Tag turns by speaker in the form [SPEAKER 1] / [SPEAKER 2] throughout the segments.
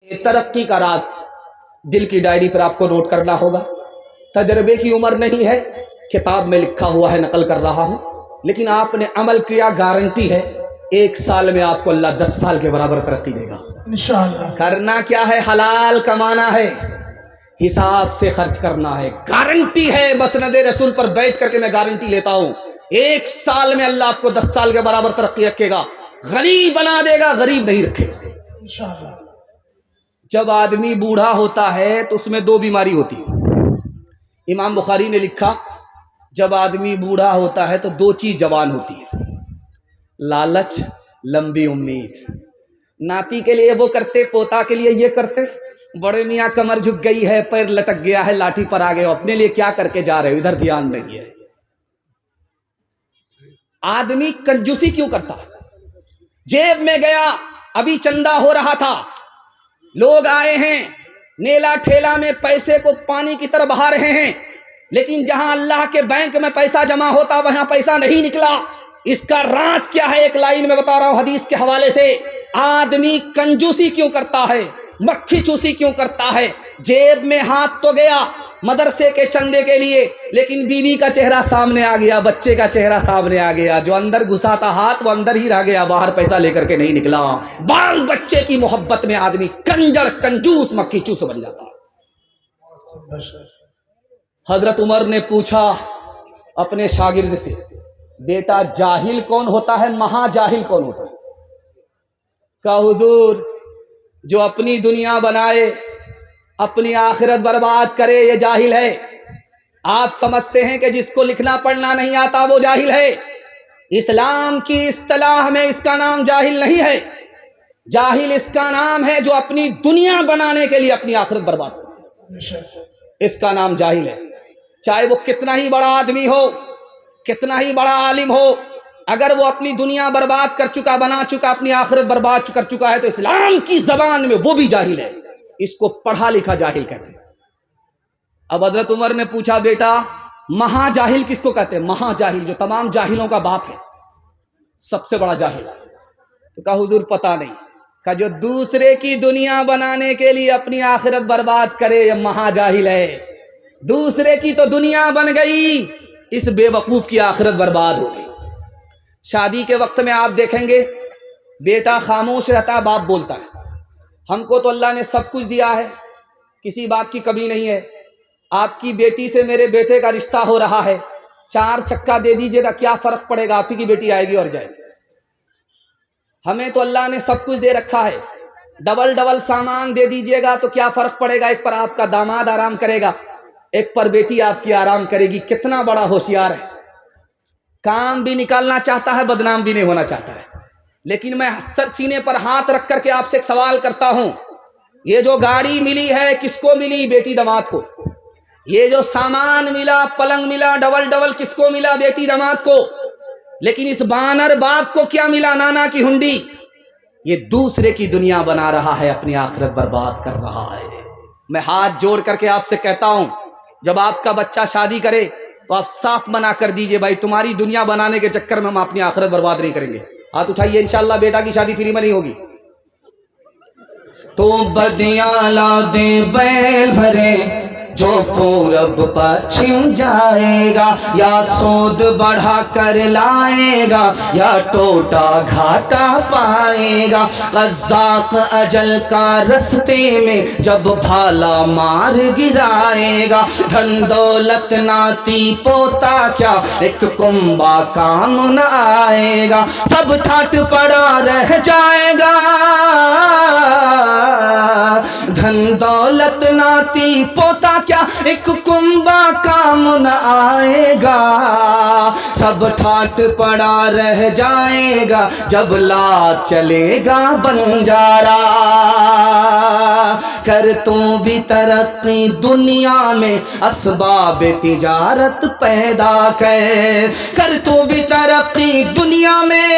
[SPEAKER 1] ترقی کا راز دل کی ڈائری پر آپ کو نوٹ کرنا ہوگا. تجربے کی عمر نہیں ہے، کتاب میں لکھا ہوا ہے، نقل کر رہا ہوں، لیکن آپ نے عمل کیا، گارنٹی ہے 1 سال میں آپ کو اللہ 10 سال کے برابر ترقی دے گا انشاءاللہ. کرنا کیا ہے؟ حلال کمانا ہے، حساب سے خرچ کرنا ہے. گارنٹی ہے، مسند رسول پر بیٹھ کر کے میں گارنٹی لیتا ہوں، 1 سال میں اللہ آپ کو 10 سال کے برابر ترقی رکھے گا. غریب بنا دے گا، غریب نہیں رکھے گا انشاءاللہ. جب آدمی بوڑھا ہوتا ہے تو اس میں 2 بیماری ہوتی ہے. امام بخاری نے لکھا جب آدمی بوڑھا ہوتا ہے تو 2 چیز جوان ہوتی ہے، لالچ، لمبی امید. ناتی کے لیے وہ کرتے، پوتا کے لیے یہ کرتے. بڑے میاں کمر جھک گئی ہے، پیر لٹک گیا ہے، لاٹھی پر آ گئے، اپنے لیے کیا کر کے جا رہے ہو، ادھر دھیان نہیں ہے. آدمی کنجوسی کیوں کرتا؟ جیب میں گیا، ابھی چندہ ہو رہا تھا، لوگ آئے ہیں، نیلا ٹھیلا میں پیسے کو پانی کی طرح بہا رہے ہیں، لیکن جہاں اللہ کے بینک میں پیسہ جمع ہوتا وہاں پیسہ نہیں نکلا. اس کا راز کیا ہے؟ ایک لائن میں بتا رہا ہوں حدیث کے حوالے سے. آدمی کنجوسی کیوں کرتا ہے، مکھی چوسی کیوں کرتا ہے؟ جیب میں ہاتھ تو گیا مدرسے کے چندے کے لیے، لیکن بیوی کا چہرہ سامنے آ گیا، بچے کا چہرہ سامنے آ گیا. جو اندر گھسا تھا ہاتھ وہ اندر ہی رہ گیا، باہر پیسہ لے کر کے نہیں نکلا. بال بچے کی محبت میں آدمی کنجر، کنجوس، مکھی چوس بن جاتا. حضرت عمر نے پوچھا اپنے شاگرد سے، بیٹا جاہل کون ہوتا ہے، مہا جاہل کون ہوتا ہے؟ کہا حضور جو اپنی دنیا بنائے اپنی آخرت برباد کرے یہ جاہل ہے. آپ سمجھتے ہیں کہ جس کو لکھنا پڑھنا نہیں آتا وہ جاہل ہے. اسلام کی اصطلاح میں اس کا نام جاہل نہیں ہے. جاہل اس کا نام ہے جو اپنی دنیا بنانے کے لیے اپنی آخرت برباد کرتا ہے، اس کا نام جاہل ہے. چاہے وہ کتنا ہی بڑا آدمی ہو، کتنا ہی بڑا عالم ہو، اگر وہ اپنی دنیا برباد کر چکا، بنا چکا، اپنی آخرت برباد کر چکا ہے تو اسلام کی زبان میں وہ بھی جاہل ہے. اس کو پڑھا لکھا جاہل کہتے ہیں. اب حضرت عمر نے پوچھا بیٹا مہا جاہل کس کو کہتے ہیں؟ مہا جاہل جو تمام جاہلوں کا باپ ہے، سب سے بڑا جاہل. تو کہا حضور پتہ نہیں. کہا جو دوسرے کی دنیا بنانے کے لیے اپنی آخرت برباد کرے یہ مہا جاہل ہے. دوسرے کی تو دنیا بن گئی، اس بے وقوف کی آخرت برباد ہو گئی. شادی کے وقت میں آپ دیکھیں گے بیٹا خاموش رہتا ہے، باپ بولتا ہے. ہم کو تو اللہ نے سب کچھ دیا ہے، کسی بات کی کمی نہیں ہے. آپ کی بیٹی سے میرے بیٹے کا رشتہ ہو رہا ہے، 4 چکا دے دیجئے گا، کیا فرق پڑے گا؟ آپ ہی کی بیٹی آئے گی اور جائے گی. ہمیں تو اللہ نے سب کچھ دے رکھا ہے، ڈبل ڈبل سامان دے دیجئے گا تو کیا فرق پڑے گا؟ ایک پر آپ کا داماد آرام کرے گا، ایک پر بیٹی آپ کی آرام کرے گی. کتنا بڑا ہوشیار ہے، کام بھی نکالنا چاہتا ہے، بدنام بھی نہیں ہونا چاہتا ہے. لیکن میں سر سینے پر ہاتھ رکھ کر کے آپ سے ایک سوال کرتا ہوں، یہ جو گاڑی ملی ہے کس کو ملی؟ بیٹی داماد کو. یہ جو سامان ملا، پلنگ ملا، ڈبل ڈبل، کس کو ملا؟ بیٹی داماد کو. لیکن اس بانر باپ کو کیا ملا؟ نانا کی ہنڈی. یہ دوسرے کی دنیا بنا رہا ہے، اپنی آخرت برباد کر رہا ہے. میں ہاتھ جوڑ کر کے آپ سے کہتا ہوں جب آپ کا بچہ شادی کرے تو آپ صاف منع کر دیجئے بھائی تمہاری دنیا بنانے کے چکر میں ہم اپنی آخرت برباد نہیں کریں گے. ہاتھ اٹھائیے، انشاءاللہ بیٹا کی شادی فری میں نہیں ہوگی. تو بدیاں لا دے بیل بھرے جو پورب پچھم جائے گا، یا سود بڑھا کر لائے گا یا ٹوٹا گھاٹا پائے گا. قزاق اجل کا رستے میں جب بھالا مار گرائے گا. دھن دولت ناتی پوتا کیا ایک کنبا کام نہ آئے گا. سب ٹھاٹ پڑا رہ جائے گا. دھن دولت ناتی پوتا کیا ایک کنبا کام نہ آئے گا. سب ٹھاٹ پڑا رہ جائے گا جب لا چلے گا بنجارا. کر تو بھی ترقی دنیا میں اسباب تجارت پیدا کر. کر تو بھی ترقی دنیا میں،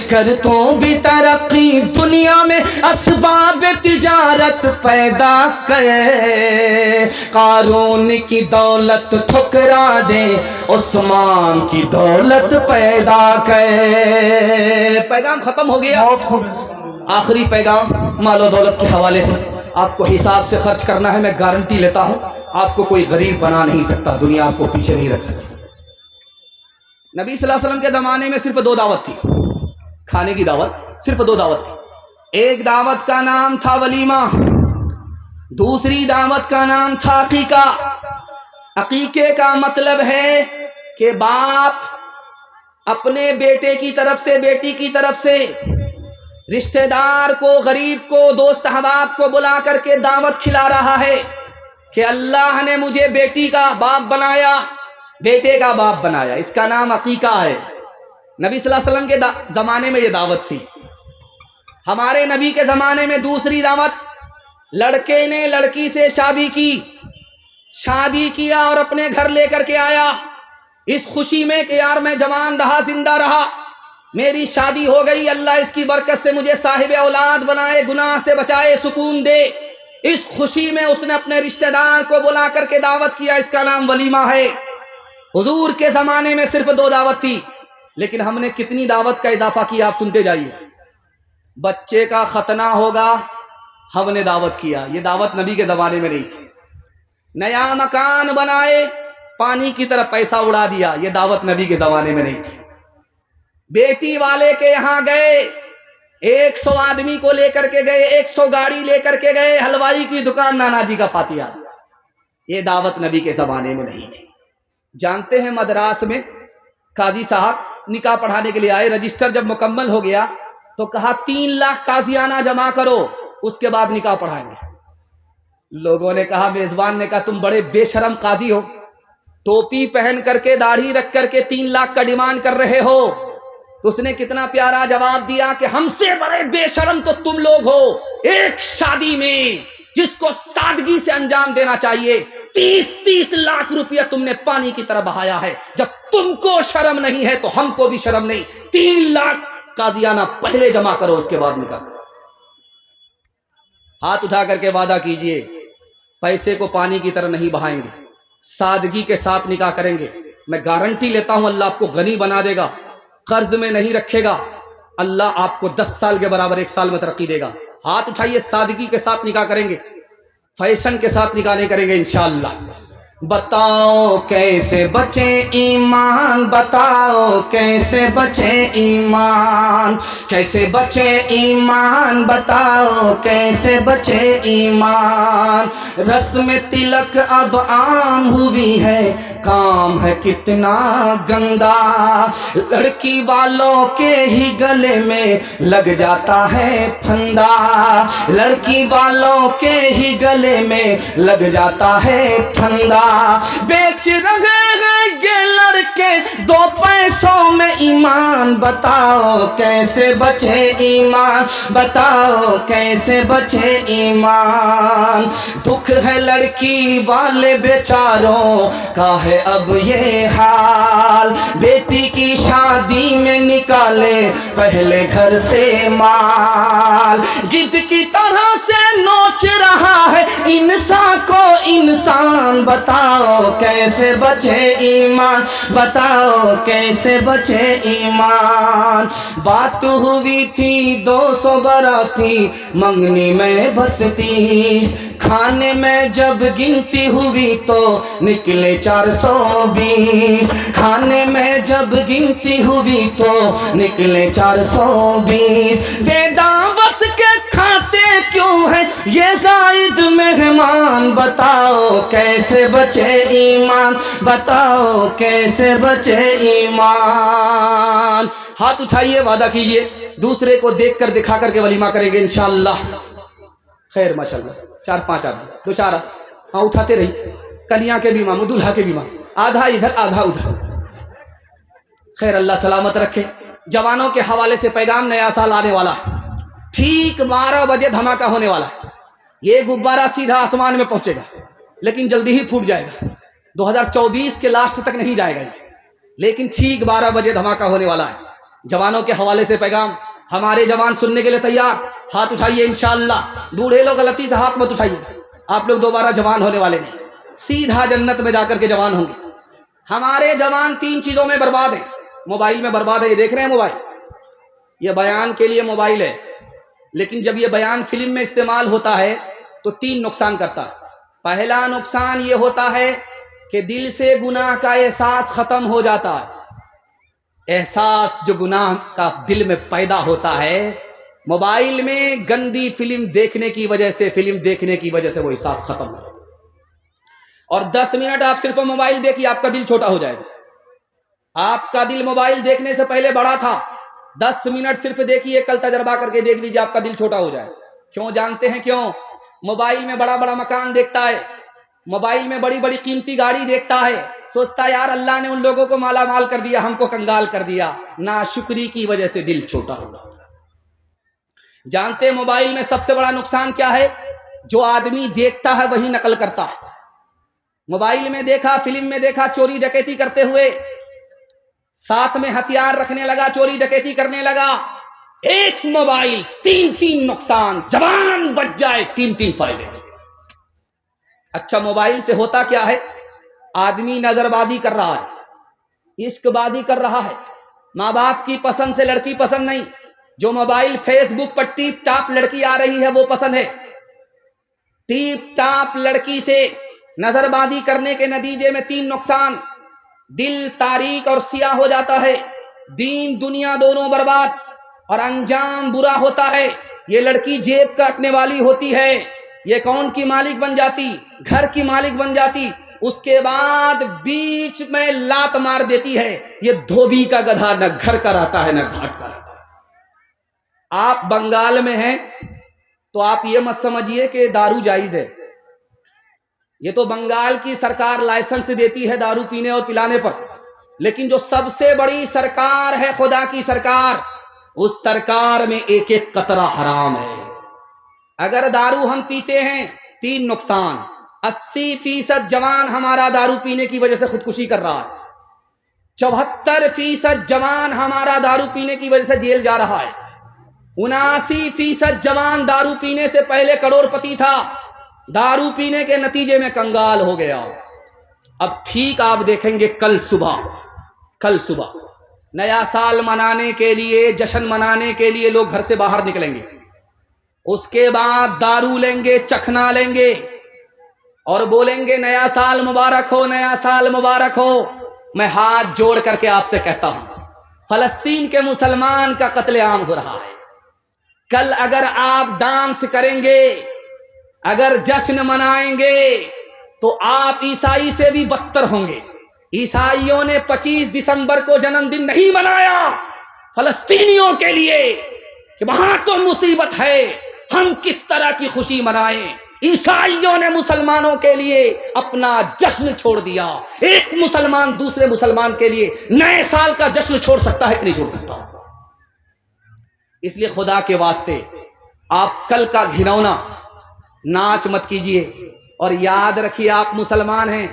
[SPEAKER 1] کر تو بھی ترقی دنیا میں اسباب تجارت پیدا کر. قارون کی دولت ٹھکرا دے، عثمان کی دولت پیدا کر. پیغام ختم ہو گیا. آخری پیغام مال و دولت کے حوالے سے، آپ کو حساب سے خرچ کرنا ہے، میں گارنٹی لیتا ہوں آپ کو کوئی غریب بنا نہیں سکتا، دنیا آپ کو پیچھے نہیں رکھ سکتی۔ نبی صلی اللہ علیہ وسلم کے زمانے میں صرف 2 دعوت تھی، کھانے کی دعوت، صرف 2 دعوت تھی۔ ایک دعوت کا نام تھا ولیمہ، دوسری دعوت کا نام تھا عقیقہ۔ عقیقے کا مطلب ہے کہ باپ اپنے بیٹے کی طرف سے، بیٹی کی طرف سے رشتہ دار کو، غریب کو، دوست احباب کو بلا کر کے دعوت کھلا رہا ہے کہ اللہ نے مجھے بیٹی کا باپ بنایا، بیٹے کا باپ بنایا، اس کا نام عقیقہ ہے۔ نبی صلی اللہ علیہ وسلم کے زمانے میں یہ دعوت تھی۔ ہمارے نبی کے زمانے میں دوسری دعوت، لڑکے نے لڑکی سے شادی کی، شادی کیا اور اپنے گھر لے کر کے آیا، اس خوشی میں کہ یار میں جوان رہا، زندہ رہا، میری شادی ہو گئی، اللہ اس کی برکت سے مجھے صاحب اولاد بنائے، گناہ سے بچائے، سکون دے۔ اس خوشی میں اس نے اپنے رشتہ دار کو بلا کر کے دعوت کیا، اس کا نام ولیمہ ہے۔ حضور کے زمانے میں صرف 2 دعوت تھی، لیکن ہم نے کتنی دعوت کا اضافہ کیا آپ سنتے جائیے۔ بچے کا ختنہ ہوگا، ہم نے دعوت کیا، یہ دعوت نبی کے زمانے میں نہیں تھی۔ نیا مکان بنائے، پانی کی طرح پیسہ اڑا دیا، یہ دعوت نبی کے زمانے میں نہیں تھی۔ بیٹی والے کے یہاں گئے، 100 آدمی کو لے کر کے گئے، 100 گاڑی لے کر کے گئے، حلوائی کی دکان، نانا جی کا فاتحہ، یہ دعوت نبی کے زمانے میں نہیں تھی۔ جانتے ہیں مدراس میں قاضی صاحب نکاح پڑھانے کے لیے آئے، رجسٹر جب مکمل ہو گیا تو کہا 3 لاکھ قاضیانہ جمع کرو، اس کے بعد نکاح پڑھائیں گے۔ لوگوں نے کہا، میزبان نے کہا تم بڑے بے شرم قاضی ہو، ٹوپی پہن کر کے، داڑھی رکھ کر کے 3 لاکھ کا ڈیمانڈ کر رہے ہو۔ تو اس نے کتنا پیارا جواب دیا کہ ہم سے بڑے بے شرم تو تم لوگ ہو، ایک شادی میں جس کو سادگی سے انجام دینا چاہیے 30 لاکھ روپیہ تم نے پانی کی طرح بہایا ہے۔ جب تم کو شرم نہیں ہے تو ہم کو بھی شرم نہیں، 3 لاکھ قاضیانہ پہلے جمع کرو، اس کے بعد نکاح کرو۔ ہاتھ اٹھا کر کے وعدہ کیجئے، پیسے کو پانی کی طرح نہیں بہائیں گے، سادگی کے ساتھ نکاح کریں گے۔ میں گارنٹی لیتا ہوں اللہ آپ کو غنی بنا دے گا، قرض میں نہیں رکھے گا، اللہ آپ کو 10 سال کے برابر 1 سال میں ترقی دے گا۔ ہاتھ اٹھائیے، سادگی کے ساتھ نکاح کریں گے، فیشن کے ساتھ نکاح نہیں کریں گے انشاءاللہ۔ بتاؤ کیسے بچے ایمان، بتاؤ کیسے بچے ایمان، کیسے بچے ایمان، بتاؤ کیسے بچے ایمان۔ رسم تلک اب عام ہوئی ہے، کام ہے کتنا گندا، لڑکی والوں کے ہی گلے میں لگ جاتا ہے پھندا، لڑکی والوں کے ہی گلے میں لگ جاتا ہے پھندا۔ بیچ رہے ہیں یہ لڑکے 2 پیسوں میں ایمان، بتاؤ کیسے بچے ایمان، بتاؤ کیسے بچے ایمان۔ دکھ ہے لڑکی والے بیچاروں کا ہے اب یہ حال، بیٹی کی شادی میں نکالے پہلے گھر سے مال، گدھ کی طرح سے نوچ رہا ہے انسان کو انسان، بتاؤ کیسے بچے ایمان، بتاؤ کیسے بچے ایمان۔ بات ہوئی تھی 200 باراتی، منگنی میں بس 30، کھانے میں جب گنتی ہوئی تو نکلے 420، کھانے میں جب گنتی ہوئی تو نکلے 420۔ بے دعوت کے کھاتے کیوں ہیں یہ زائد مہمان، بتاؤ کیسے بچے ایمان، بتاؤ کیسے بچے ایمان۔ ہاتھ اٹھائیے، وعدہ کیجئے دوسرے کو دیکھ کر دکھا کر کے ولیمہ کریں گے انشاءاللہ۔ خیر ماشاءاللہ 4-5 آدمی، 2-4 ہاں اٹھاتے رہی، کنیا کے بھی ماموں، دلہا کے بھی ماموں، آدھا ادھر آدھا ادھر۔ خیر اللہ سلامت رکھے۔ جوانوں کے حوالے سے پیغام، نیا سال آنے والا ہے، ٹھیک 12 بجے دھماکہ ہونے والا ہے۔ یہ غبارہ سیدھا آسمان میں پہنچے گا لیکن جلدی ہی پھوٹ جائے گا، 2024 کے لاسٹ تک نہیں جائے گا یہ، لیکن ٹھیک 12 بجے دھماکہ ہونے والا ہے۔ جوانوں کے حوالے سے پیغام، ہمارے جوان سننے کے لیے تیار؟ ہاتھ اٹھائیے انشاءاللہ۔ بوڑھے لوگ غلطی سے ہاتھ مت اٹھائیے، آپ لوگ دوبارہ جوان ہونے والے نہیں، سیدھا جنت میں جا کر کے جوان ہوں گے۔ ہمارے جوان 3 چیزوں میں برباد ہیں، موبائل میں برباد ہے، یہ دیکھ رہے ہیں موبائل، یہ بیان کے لیے موبائل ہے، لیکن جب یہ بیان فلم میں استعمال ہوتا ہے تو 3 نقصان کرتا ہے۔ پہلا نقصان یہ ہوتا ہے کہ دل سے گناہ کا احساس ختم ہو جاتا ہے۔ احساس جو گناہ کا دل میں پیدا ہوتا ہے، موبائل میں گندی فلم دیکھنے کی وجہ سے وہ احساس ختم ہو جاتا ہے۔ اور 10 منٹ آپ صرف موبائل دیکھیے، آپ کا دل چھوٹا ہو جائے گا۔ آپ کا دل موبائل دیکھنے سے پہلے بڑا تھا، 10 منٹ صرف دیکھیے، کل تجربہ کر کے دیکھ لیجیے، آپ کا دل چھوٹا ہو جائے۔ کیوں جانتے ہیں کیوں؟ موبائل میں بڑا بڑا مکان دیکھتا ہے، موبائل میں بڑی بڑی قیمتی گاڑی دیکھتا ہے، سوچتا ہے یار اللہ نے ان لوگوں کو مالا مال کر دیا، ہم کو کنگال کر دیا۔ ناشکری کی وجہ سے دل چھوٹا ہو جاتا ہے۔ جانتے ہیں موبائل میں سب سے بڑا نقصان کیا ہے؟ جو آدمی دیکھتا ہے وہی نقل کرتا ہے۔ موبائل میں دیکھا، فلم میں دیکھا چوری ڈکیتی کرتے ہوئے، ساتھ میں ہتھیار رکھنے لگا، چوری ڈکیتی کرنے لگا۔ ایک موبائل، 3 نقصان، زبان بچ جائے 3 فائدے۔ اچھا موبائل سے ہوتا کیا ہے؟ آدمی نظر بازی کر رہا ہے، عشق بازی کر رہا ہے، ماں باپ کی پسند سے لڑکی پسند نہیں، جو موبائل فیس بک پر ٹیپ ٹاپ لڑکی آ رہی ہے وہ پسند ہے۔ ٹیپ ٹاپ لڑکی سے نظر بازی کرنے کے نتیجے میں 3 نقصان، دل تاریک اور سیاہ ہو جاتا ہے، دین دنیا دونوں برباد، اور انجام برا ہوتا ہے۔ یہ لڑکی جیب کاٹنے والی ہوتی ہے، یہ اکاؤنٹ کی مالک بن جاتی، گھر کی مالک بن جاتی، اس کے بعد بیچ میں لات مار دیتی ہے۔ یہ دھوبی کا گدھا، نہ گھر کا رہتا ہے نہ گھاٹ کا رہتا ہے۔ آپ بنگال میں ہیں تو آپ یہ مت سمجھیے کہ دارو جائز ہے، یہ تو بنگال کی سرکار لائسنس دیتی ہے دارو پینے اور پلانے پر، لیکن جو سب سے بڑی سرکار ہے خدا کی سرکار، اس سرکار میں ایک قطرہ حرام ہے۔ اگر دارو ہم پیتے ہیں 3 نقصان، 80% جوان ہمارا دارو پینے کی وجہ سے خودکشی کر رہا ہے، 74% جوان ہمارا دارو پینے کی وجہ سے جیل جا رہا ہے، 79% جوان دارو پینے سے پہلے کروڑ پتی تھا، دارو پینے کے نتیجے میں کنگال ہو گیا۔ اب ٹھیک آپ دیکھیں گے کل صبح نیا سال منانے کے لیے، جشن منانے کے لیے لوگ گھر سے باہر نکلیں گے، اس کے بعد دارو لیں گے، چکھنا لیں گے اور بولیں گے نیا سال مبارک ہو، نیا سال مبارک ہو۔ میں ہاتھ جوڑ کر کے آپ سے کہتا ہوں، فلسطین کے مسلمان کا قتل عام ہو رہا ہے۔ کل اگر آپ ڈانس کریں گے، اگر جشن منائیں گے تو آپ عیسائی سے بھی بدتر ہوں گے۔ عیسائیوں نے 25 دسمبر کو جنم دن نہیں منایا فلسطینیوں کے لیے کہ وہاں تو مصیبت ہے، ہم کس طرح کی خوشی منائیں۔ عیسائیوں نے مسلمانوں کے لیے اپنا جشن چھوڑ دیا۔ ایک مسلمان دوسرے مسلمان کے لیے نئے سال کا جشن چھوڑ سکتا ہے کہ نہیں چھوڑ سکتا؟ اس لیے خدا کے واسطے آپ کل کا گھنونا ناچ مت کیجئے، اور یاد رکھیے آپ مسلمان ہیں،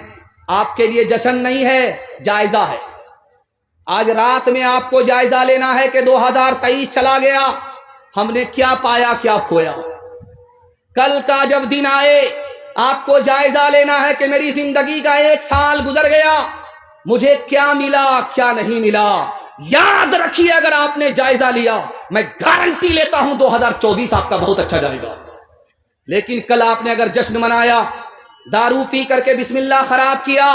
[SPEAKER 1] آپ کے لیے جشن نہیں ہے، جائزہ ہے۔ آج رات میں آپ کو جائزہ لینا ہے کہ 2023 چلا گیا، ہم نے کیا پایا کیا کھویا۔ کل کا جب دن آئے آپ کو جائزہ لینا ہے کہ میری زندگی کا 1 سال گزر گیا، مجھے کیا ملا کیا نہیں ملا۔ یاد رکھیے اگر آپ نے جائزہ لیا، میں گارنٹی لیتا ہوں 2024 آپ کا بہت اچھا جائے گا۔ لیکن کل آپ نے اگر جشن منایا، دارو پی کر کے بسم اللہ خراب کیا،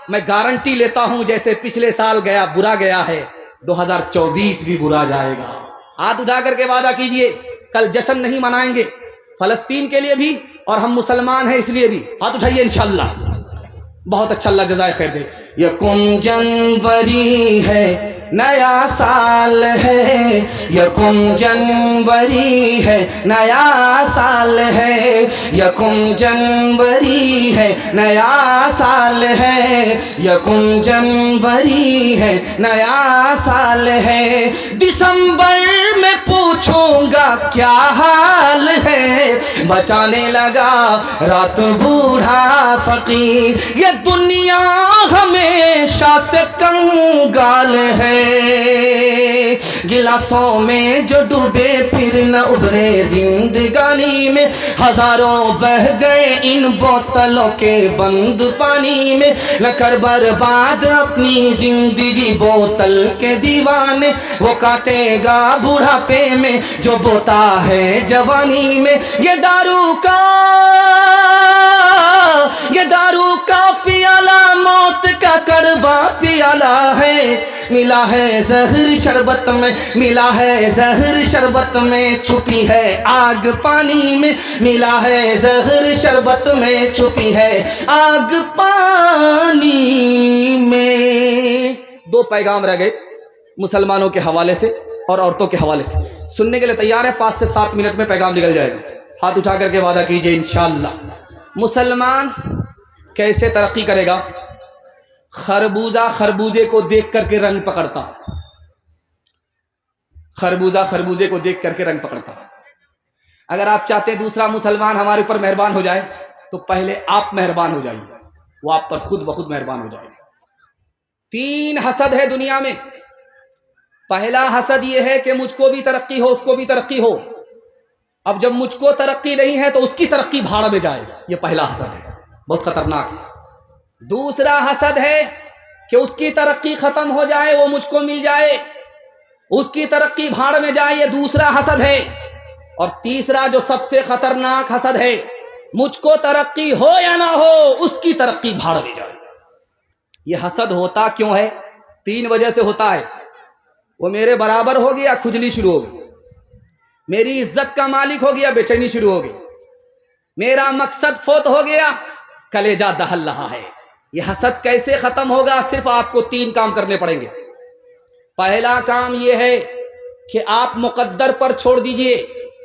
[SPEAKER 1] میں گارنٹی لیتا ہوں جیسے پچھلے سال گیا برا گیا ہے، 2024 بھی برا جائے گا۔ ہاتھ اٹھا کر کے وعدہ کیجئے کل جشن نہیں منائیں گے، فلسطین کے لیے بھی اور ہم مسلمان ہیں اس لیے بھی۔ ہاتھ اٹھائیے انشاءاللہ۔ بہت اچھا، اللہ جزائے خیر دے۔ یکم جنوری ہے نیا سال ہے، یکم جنوری ہے نیا سال ہے، یکم جنوری ہے نیا سال ہے، یکم جنوری ہے نیا سال ہے۔ دسمبر میں پوچھوں گا کیا حال ہے، بچانے لگا رات بوڑھا فقیر، یہ دنیا ہمیشہ سے کنگال ہے، گلاسوں میں جو ڈوبے پھر نہ ابھرے زندگانی میں، ہزاروں بہ گئے ان بوتلوں کے بند پانی میں، نہ کر برباد اپنی زندگی بوتل کے دیوانے، وہ کاٹے گا بڑھاپے میں جو بوتا ہے جوانی میں۔ یہ دارو کا پیالہ موت کا کڑوا پیالہ ہے، ملا ہے زہر شربت میں، ملا ہے زہر شربت میں، چھپی ہے آگ پانی میں، ملا ہے زہر شربت میں، چھپی ہے آگ پانی میں۔ دو پیغام رہ گئے مسلمانوں کے حوالے سے اور عورتوں کے حوالے سے، سننے کے لیے تیار ہے؟ 5 سے 7 منٹ میں پیغام نکل جائے گا، ہاتھ اٹھا کر کے وعدہ کیجئے انشاءاللہ۔ مسلمان کیسے ترقی کرے گا؟ خربوزہ خربوزے کو دیکھ کر کے رنگ پکڑتا، خربوزہ خربوزے کو دیکھ کر کے رنگ پکڑتا۔ اگر آپ چاہتے ہیں دوسرا مسلمان ہمارے اوپر مہربان ہو جائے تو پہلے آپ مہربان ہو جائیے، وہ آپ پر خود بخود مہربان ہو جائے گا۔ 3 حسد ہے دنیا میں۔ پہلا حسد یہ ہے کہ مجھ کو بھی ترقی ہو، اس کو بھی ترقی ہو۔ اب جب مجھ کو ترقی نہیں ہے تو اس کی ترقی بھاڑ میں جائے، یہ پہلا حسد ہے، بہت خطرناک ہے۔ دوسرا حسد ہے کہ اس کی ترقی ختم ہو جائے، وہ مجھ کو مل جائے، اس کی ترقی بھاڑ میں جائے، یہ دوسرا حسد ہے۔ اور تیسرا جو سب سے خطرناک حسد ہے، مجھ کو ترقی ہو یا نہ ہو، اس کی ترقی بھاڑ میں جائے۔ یہ حسد ہوتا کیوں ہے؟ 3 وجہ سے ہوتا ہے۔ وہ میرے برابر ہو گیا، کھجلی شروع ہو گئی، میری عزت کا مالک ہو گیا، بے چینی شروع ہو گئی، میرا مقصد فوت ہو گیا، کلیجہ دہل رہا ہے۔ یہ حسد کیسے ختم ہوگا؟ صرف آپ کو 3 کام کرنے پڑیں گے۔ پہلا کام یہ ہے کہ آپ مقدر پر چھوڑ دیجئے،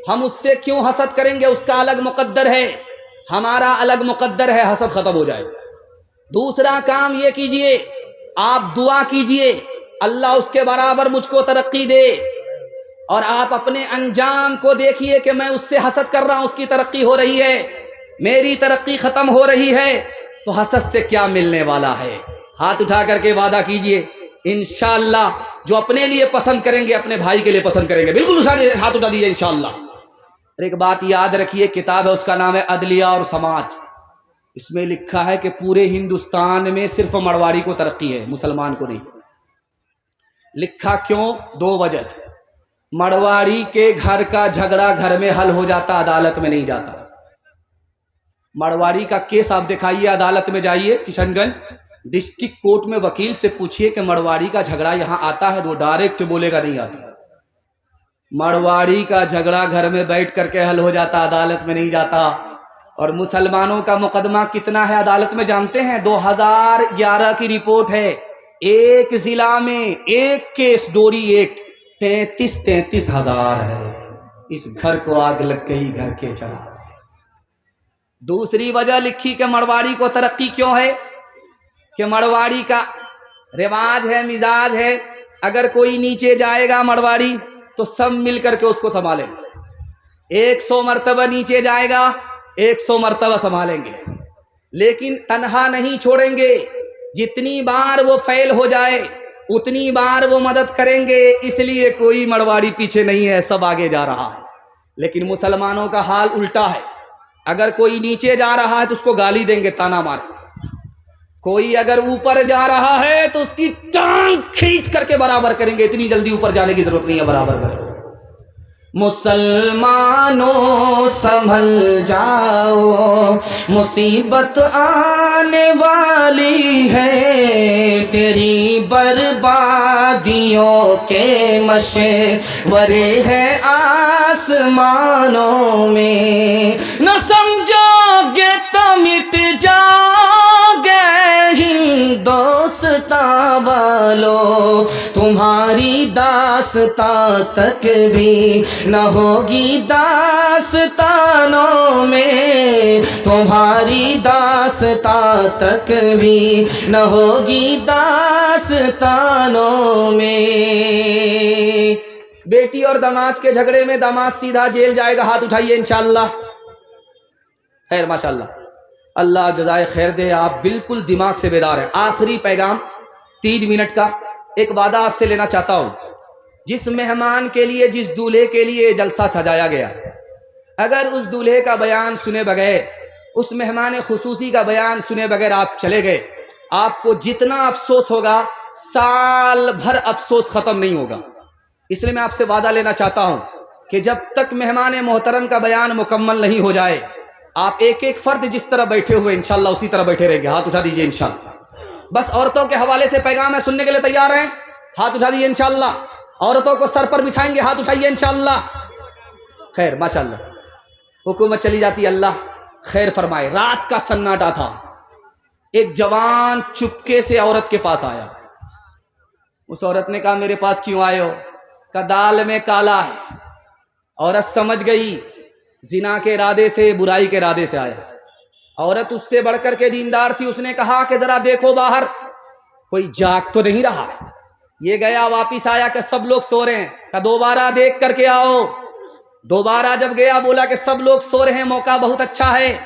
[SPEAKER 1] ہم اس سے کیوں حسد کریں گے؟ اس کا الگ مقدر ہے، ہمارا الگ مقدر ہے، حسد ختم ہو جائے گا۔ دوسرا کام یہ کیجئے، آپ دعا کیجئے اللہ اس کے برابر مجھ کو ترقی دے، اور آپ اپنے انجام کو دیکھیے کہ میں اس سے حسد کر رہا ہوں، اس کی ترقی ہو رہی ہے، میری ترقی ختم ہو رہی ہے، تو حسد سے کیا ملنے والا ہے؟ ہاتھ اٹھا کر کے وعدہ کیجئے انشاءاللہ جو اپنے لیے پسند کریں گے اپنے بھائی کے لیے پسند کریں گے۔ بالکل ہاتھ اٹھا دیجئے انشاءاللہ۔ اور ایک بات یاد رکھیے، کتاب ہے، اس کا نام ہے عدلیہ اور سماج۔ اس میں لکھا ہے کہ پورے ہندوستان میں صرف مڑواڑی کو ترقی ہے، مسلمان کو نہیں۔ لکھا کیوں؟ 2 وجہ سے۔ مڑواڑی کے گھر کا جھگڑا گھر میں حل ہو جاتا، عدالت میں نہیں جاتا۔ مڑواڑی کا کیس آپ دکھائیے، عدالت میں جائیے، کشن گنج ڈسٹرکٹ کورٹ میں وکیل سے پوچھئے کہ مڑواڑی کا جھگڑا یہاں آتا ہے، تو وہ ڈائریکٹ بولے گا نہیں آتا۔ مڑواڑی کا جھگڑا گھر میں بیٹھ کر کے حل ہو جاتا، عدالت میں نہیں جاتا۔ اور مسلمانوں کا مقدمہ کتنا ہے عدالت میں جانتے ہیں؟ 2011 کی رپورٹ ہے، ایک ضلع میں ایک کیس ڈوری ایکٹ 33 ہزار ہے۔ اس گھر کو آگ لگ گئی گھر کے چراغ سے۔ دوسری وجہ لکھی کہ مڑواڑی کو ترقی کیوں ہے، کہ مڑواڑی کا رواج ہے، مزاج ہے، اگر کوئی نیچے جائے گا مڑواڑی تو سب مل کر کے اس کو سنبھالیں گے۔ 100 مرتبہ نیچے جائے گا، 100 مرتبہ سنبھالیں گے، لیکن تنہا نہیں چھوڑیں گے۔ جتنی بار وہ فیل ہو جائے اتنی بار وہ مدد کریں گے، اس لیے کوئی مڑواڑی پیچھے نہیں ہے، سب آگے جا رہا ہے۔ لیکن مسلمانوں کا حال الٹا ہے، اگر کوئی نیچے جا رہا ہے تو اس کو گالی دیں گے، تانا ماریں گے۔ کوئی اگر اوپر جا رہا ہے تو اس کی ٹانگ کھینچ کر کے برابر کریں گے، اتنی جلدی اوپر جانے کی ضرورت نہیں ہے، برابر کریں۔ مسلمانوں سنبھل جاؤ، مصیبت آنے والی ہے، تیری بربادیوں کے مشورے ہیں آسمانوں میں، نہ سمجھو گے تو مٹ جاؤ گے ہندوستان والو، تمہاری داستان تک بھی نہ ہوگی داستانوں میں، تمہاری داستان تک بھی نہ ہوگی داستانوں میں۔ بیٹی اور داماد کے جھگڑے میں داماد سیدھا جیل جائے گا، ہاتھ اٹھائیے انشاءاللہ۔ خیر ماشاءاللہ، اللہ جزائے خیر دے، آپ بالکل دماغ سے بیدار ہیں۔ آخری پیغام 3 منٹ کا، ایک وعدہ آپ سے لینا چاہتا ہوں، جس مہمان کے لیے، جس دولہے کے لیے جلسہ سجایا گیا، اگر اس دولہے کا بیان سنے بغیر، اس مہمان خصوصی کا بیان سنے بغیر آپ چلے گئے، آپ کو جتنا افسوس ہوگا سال بھر افسوس ختم نہیں ہوگا۔ اس لیے میں آپ سے وعدہ لینا چاہتا ہوں کہ جب تک مہمان محترم کا بیان مکمل نہیں ہو جائے، آپ ایک ایک فرد جس طرح بیٹھے ہوئے انشاءاللہ اسی طرح بیٹھے رہیں گے۔ ہاتھ اٹھا دیجئے انشاءاللہ۔ بس عورتوں کے حوالے سے پیغام ہے، سننے کے لیے تیار ہیں؟ ہاتھ اٹھا دیجئے انشاءاللہ۔ عورتوں کو سر پر بٹھائیں گے، ہاتھ اٹھائیے انشاءاللہ۔ خیر، ماشاءاللہ حکومت چلی جاتی، اللہ خیر فرمائے۔ رات کا سناٹا تھا، ایک جوان چپکے سے عورت کے پاس آیا۔ اس عورت نے کہا میرے پاس کیوں آئے ہو؟ کہا دال میں کالا ہے۔ عورت سمجھ گئی زنا کے ارادے سے، برائی کے ارادے سے آیا۔ عورت اس سے بڑھ کر کے دیندار تھی، اس نے کہا کہ ذرا دیکھو باہر کوئی جاگ تو نہیں رہا ہے۔ یہ گیا، واپس آیا کہ سب لوگ سو رہے ہیں۔ کہا دوبارہ دیکھ کر کے آؤ۔ دوبارہ جب گیا بولا کہ سب لوگ سو رہے ہیں، موقع بہت اچھا ہے۔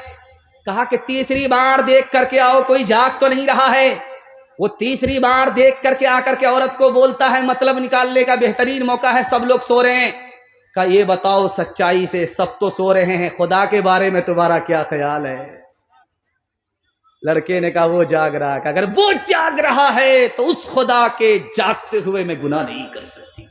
[SPEAKER 1] کہا کہ تیسری بار دیکھ کر کے آؤ، کوئی جاگ تو نہیں رہا ہے۔ وہ تیسری بار دیکھ کر کے آ کر کے عورت کو بولتا ہے مطلب نکالنے کا بہترین موقع ہے، سب لوگ سو رہے ہیں۔ کہا یہ بتاؤ سچائی سے، سب تو سو رہے ہیں، خدا کے بارے میں تمہارا کیا خیال ہے؟ لڑکے نے کہا وہ جاگ رہا ہے۔ کہ اگر وہ جاگ رہا ہے تو اس خدا کے جاگتے ہوئے میں گناہ نہیں کر سکتی۔